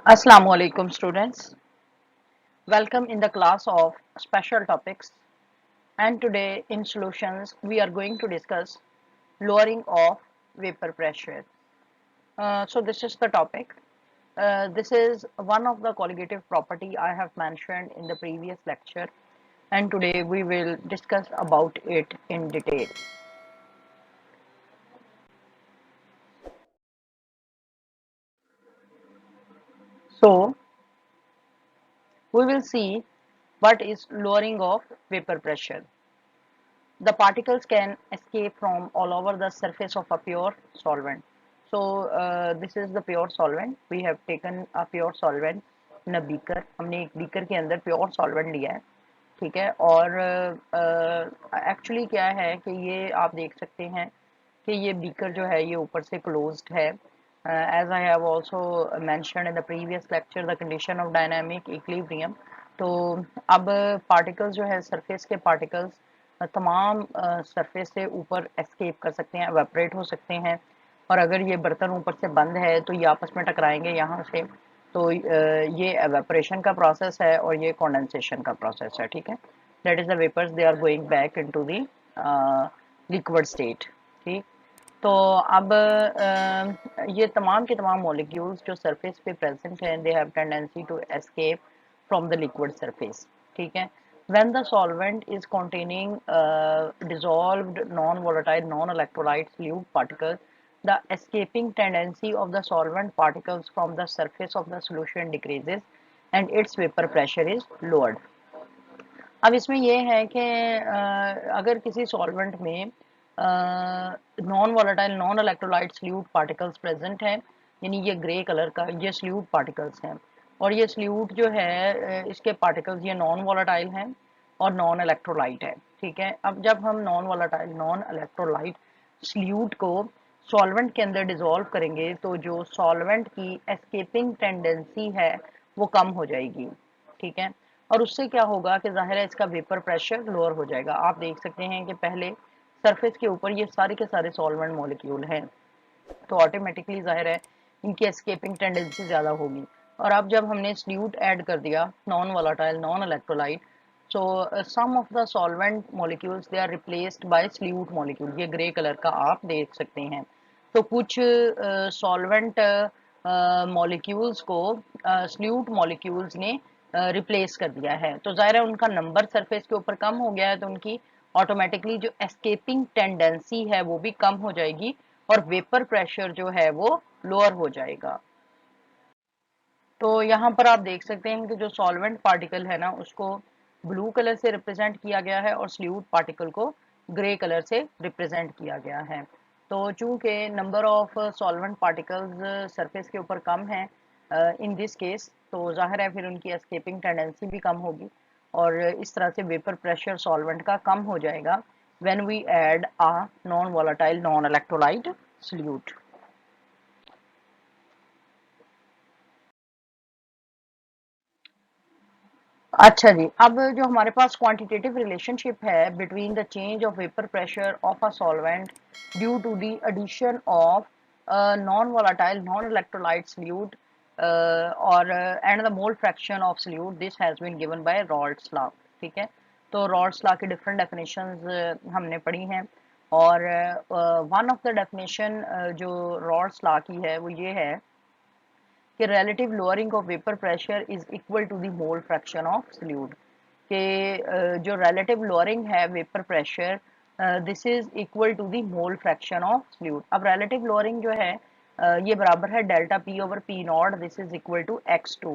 Assalamu alaikum students. Welcome in the class of special topics, and today in solutions we are going to discuss lowering of vapor pressure. So this is the topic. This is one of the colligative property I have mentioned in the previous lecture, and today we will discuss about it in detail. So we will see what is lowering of vapor pressure. The particles can escape from all over the surface of a pure solvent. So this is the pure solvent. We have taken a pure solvent in a beaker. हमने एक beaker के अंदर pure solvent लिया है, ठीक है। और actually क्या है कि ये आप देख सकते हैं कि ये beaker जो है ये ऊपर से closed है. As I have also mentioned in the previous lecture, the condition of dynamic equilibrium. तो अब particles जो है surface के particles तमाम सरफेस से ऊपर एस्केप कर सकते हैं, एवेपोरेट हो सकते हैं। और अगर ये बर्तन ऊपर से बंद है तो ये आपस में टकराएंगे यहाँ से, तो ये एवेपोरेशन का प्रोसेस है और ये कंडेंसेशन का प्रोसेस है, ठीक है। That is the vapours they are going back into the liquid state, ठीक। तो अब ये तमाम के तमाम मॉलिक्यूल्स जो सरफेस पे प्रेजेंट हैं, they have tendency to escape from the liquid surface, ठीक है। when the solvent is containing dissolved non-volatile non-electrolyte solute particles, the escaping tendency of the solvent particles from the surface of the solution decreases and its vapor pressure is lowered. अब इसमें ये है कि अगर किसी solvent में non volatile non electrolyte salute particles present हैं, यानी ये ग्रे कलर का ये सल्यूट पार्टिकल्स हैं, और ये सल्यूट जो है इसके पार्टिकल्स ये नॉन वोलेटाइल हैं और नॉन इलेक्ट्रोलाइट है, ठीक है। अब जब हम non volatile non electrolyte solute को सॉल्वेंट के अंदर डिसॉल्व करेंगे तो जो सॉल्वेंट की एस्केपिंग टेंडेंसी है वो कम हो जाएगी, ठीक है। और उससे क्या होगा कि जाहिर है इसका वेपर प्रेशर लोअर हो जाएगा। आप देख सकते हैं कि पहले सरफेस के ऊपर ये सारे के सारे सॉल्वेंट मॉलिक्यूल हैं, तो ऑटोमेटिकली जाहिर है इनकी एस्केपिंग टेंडेंसी ज़्यादा होगी। और अब जब हमने सल्यूट ऐड कर दिया non volatile non electrolyte, so some of the solvent molecules they are replaced by solute molecule, ये ग्रे कलर का आप देख सकते हैं। तो कुछ सॉल्वेंट मॉलिक्यूल्स को सल्यूट मॉलिक्यूल्स ने रिप्लेस कर दिया है, तो जाहिर है उनका नंबर सरफेस के ऊपर कम हो गया है, तो उनकी ऑटोमेटिकली जो एस्केपिंग टेंडेंसी है वो भी कम हो जाएगी और वेपर प्रेशर जो है वो लोअर हो जाएगा। तो यहाँ पर आप देख सकते हैं कि जो सॉल्वेंट पार्टिकल है ना उसको ब्लू कलर से रिप्रेजेंट किया गया है और सल्यूट पार्टिकल को ग्रे कलर से रिप्रेजेंट किया गया है। तो चूंकि number of solvent particles surface के ऊपर कम है इन दिस केस, तो जाहिर है फिर उनकी एस्केपिंग टेंडेंसी भी कम होगी और इस तरह से वेपर प्रेशर सॉल्वेंट का कम हो जाएगा when we add a non volatile non electrolyte solute. अच्छा जी, अब जो हमारे पास क्वांटिटेटिव रिलेशनशिप है between the change of vapour pressure of a solvent due to the addition of non volatile non electrolyte solute और and the mole fraction of solute, this has been given by Raoult's law, ठीक है। तो Raoult's law की different definitions हमने पढ़ी हैं और one of the definition जो रॉल्ट्स लॉ की है वो ये है कि relative lowering of vapor pressure is equal to the mole fraction of solute, कि जो relative lowering है vapor pressure this is equal to the mole fraction of solute। अब relative lowering जो है ये बराबर है delta P over P not, this is equal to x2।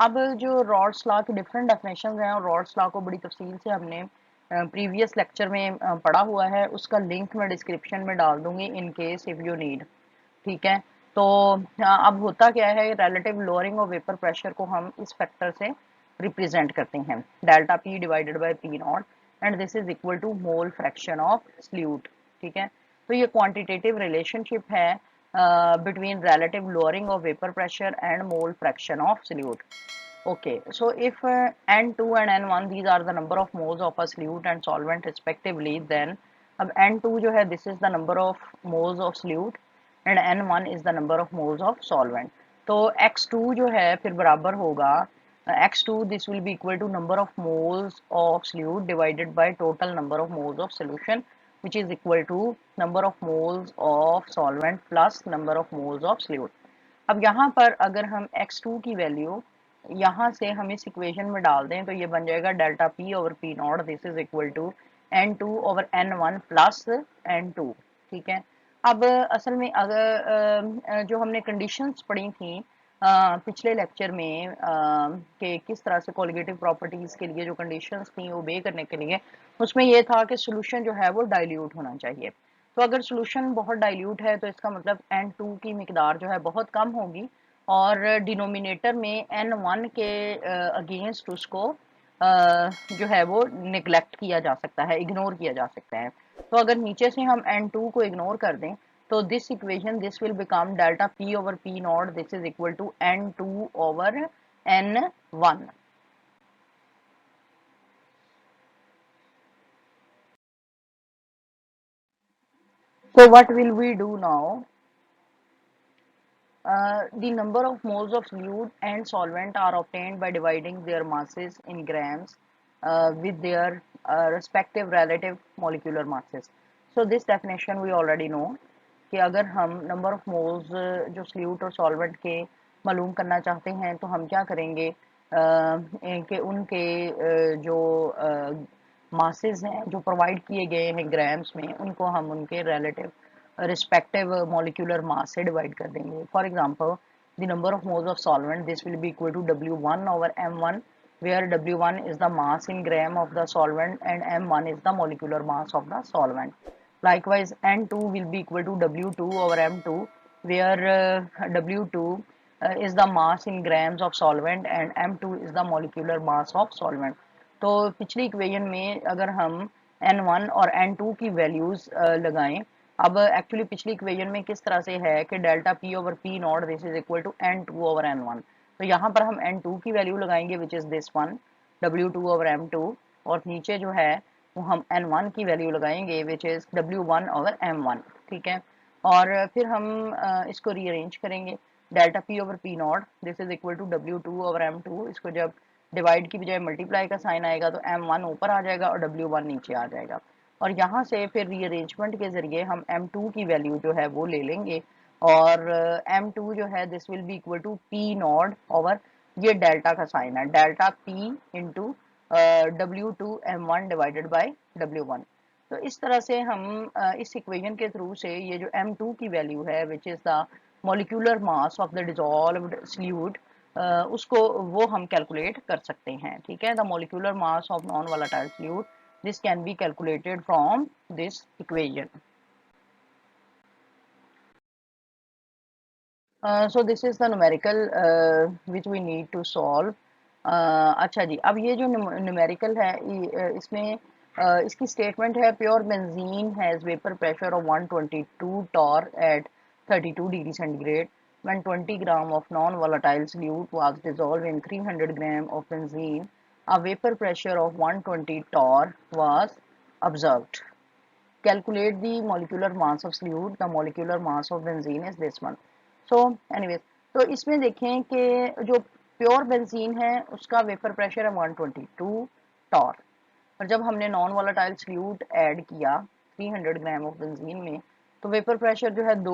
अब जो रॉल्ट्स लॉ की डिफरेंट डेफिनेशन हैं और रॉल्ट्स लॉ को बड़ी तफसील से हमने प्रीवियस लेक्चर में पढ़ा हुआ है, उसका लिंक मैं डिस्क्रिप्शन में डाल दूंगी in case if you need, ठीक है। तो अब होता क्या है, relative lowering of vapour pressure को हम इस फैक्टर से रिप्रेजेंट करते हैं, delta P divided by P not, and this is equal to mole fraction of solute, ठीक है। तो ये क्वांटिटेटिव रिलेशनशिप है between relative lowering of vapor pressure and mole fraction of solute. Okay, so if N2 and N1 these are the number of moles of a solute and solvent respectively, then अब N2 जो है this is the number of moles of solute and N1 is the number of moles of solvent. तो x2 जो है फिर बराबर होगा x2 this will be equal to number of moles of solute divided by total number of moles of solution which is equal to number of moles of solvent plus number of moles of solute। अब यहाँ पर अगर हम x2 की value यहाँ से हम इस इक्वेशन में डाल दें तो ये बन जाएगा delta p over P not this is equal to n2 over n1 plus n2। ठीक है, अब असल में अगर जो हमने कंडीशंस पढ़ी थी पिछले लेक्चर में कि किस तरह से कोलिगेटिव प्रॉपर्टीज के लिए जो कंडीशंस थी ओबे करने के लिए, उसमें यह था कि सोल्यूशन जो है वो डाइल्यूट होना चाहिए। तो अगर सोल्यूशन बहुत डाइल्यूट है तो इसका मतलब N2 की मिकदार जो है बहुत कम होगी और डिनोमिनेटर में N1 के अगेंस्ट उसको जो है वो निगलेक्ट किया जा सकता है, इग्नोर किया जा सकता है। तो अगर नीचे से हम N2 को इग्नोर कर दें तो this equation this will become delta P over P not this is equal to N2 over N1। So what will we do now? The number of moles of solute and solvent are obtained by dividing their masses in grams with their respective relative molecular masses. So this definition we already know कि अगर हम number of moles जो solute और solvent के मालूम करना चाहते हैं तो हम क्या करेंगे कि उनके जो masses हैं जो provide किए गए हैं grams में उनको हम उनके relative respective molecular mass से divide कर देंगे। For example, the number of moles of solvent this will be equal to W1 over M1 where W1 is the mass in gram of the solvent and M1 is the molecular mass of the solvent. Likewise, N2 will be equal to W2 over M2 where W2 is the mass in grams of solvent and M2 is the molecular mass of solvent। तो पिछली equation में अगर हम N1 और N2 की values लगाएं, अब actually पिछली इक्वेशन में किस तरह से है कि delta P over P not this is equal to N2 over N1। तो यहाँ पर हम N2 की वैल्यू लगाएंगे which is this one W2 over M2 और नीचे जो है वो हम N1 की वैल्यू लगाएंगे which is W1 over M1। ठीक है, और फिर हम इसको रीअरेंज करेंगे delta P over P not this is equal to W2 over M2। इसको जब डिवाइड की बजाय मल्टीप्लाई का साइन आएगा तो M1 ऊपर आ जाएगा और W1 नीचे आ जाएगा और यहाँ से फिर रीअरेंजमेंट के जरिए हम M2 की वैल्यू जो है वो ले लेंगे और M2 जो है this will be equal to P not over ये डेल्टा का साइन है delta P into W2 M1 divided by W1। तो इस तरह से हम इस इक्वेशन के थ्रू से ये जो M2 की वैल्यू है which is the molecular mass of the dissolved solute उसको वो हम कैलकुलेट कर सकते हैं। ठीक है, the molecular mass of non volatile solute this can be calculated from this equation। So this is the numerical which we need to solve। अच्छा जी, अब ये जो न्यूमेरिकल है इसमें इसकी स्टेटमेंट है pure benzene has vapour pressure of 122 torr at 32 degree centigrade when 20 gram of non-volatile solute was dissolved in 300 gram of benzene a vapor pressure of 120 torr was observed। calculate the molecular mass of solute the molecular mass of benzene is this one। so anyways, तो इसमें देखें कि जो pure benzene है उसका vapour pressure है 122 Tor और जब हमने नॉन वोलेटाइल सॉल्यूट ऐड किया 300 ग्राम ऑफ बेंजीन में तो वेपर प्रेशर जो है 2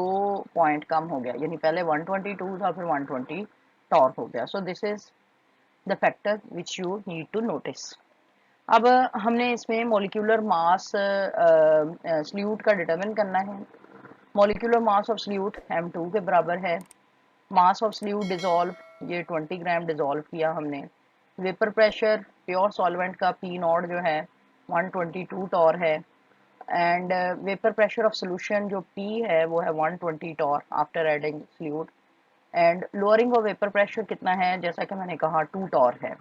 पॉइंट कम हो गया, यानी पहले 122 था फिर 120 टॉर हो गया। So this is the factor which you need to notice. अब हमने इसमें मॉलिक्यूलर मास सॉल्यूट का डिटरमिन करना है। Molecular mass of solute M2 के बराबर है। मास ऑफ सॉल्यूट डिसॉल्व ये 20 ग्राम डिसॉल्व किया हमने। वेपर प्रेशर प्योर सॉल्वेंट का P नॉट जो है 122 टॉर है and vapour pressure of solution जो P है वो है 120 torr after adding solute and lowering of vapour pressure कितना है जैसा कि मैंने कहा 2 टॉर है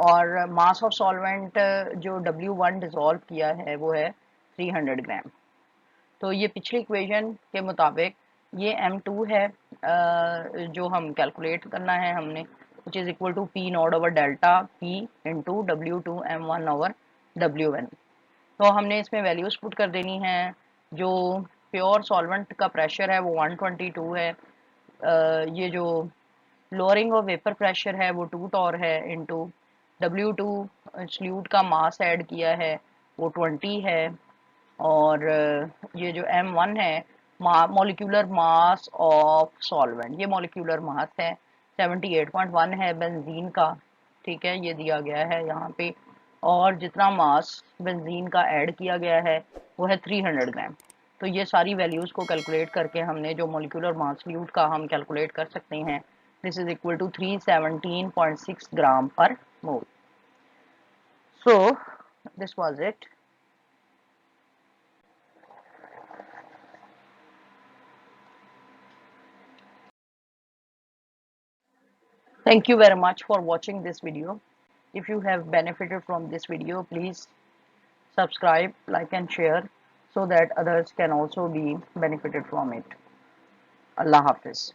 और मास ऑफ सॉल्वेंट जो W1 डिसॉल्व किया है वो है 300 ग्राम। तो ये पिछली इक्वेशन के मुताबिक ये M2 है जो हम कैलकुलेट करना है हमने which is equal to P not over delta P into W2 M1 over W1। तो हमने इसमें वैल्यूज पुट कर देनी है। जो प्योर सॉल्वेंट का प्रेशर है वो 122 है। ये जो लोअरिंग ऑफ वेपर प्रेशर है वो 2 टॉर है इंटू W2 सल्यूट का मास ऐड किया है वो 20 है, और ये जो M1 है मॉलिक्यूलर मास ऑफ सॉल्वेंट, ये मॉलिक्यूलर मास है 78.1 है बेंजीन का, ठीक है, ये दिया गया है यहाँ पे। और जितना मास बेंजीन का ऐड किया गया है वो है 300 ग्राम। तो ये सारी वैल्यूज को कैलकुलेट करके हमने जो मॉलिक्यूलर मास सल्यूट का हम कैलकुलेट कर सकते हैं, this is equal to 317.6 gram per mole. So this was it. Thank you very much for watching this video. If you have benefited from this video, please subscribe, like and share so that others can also be benefited from it. Allah Hafiz.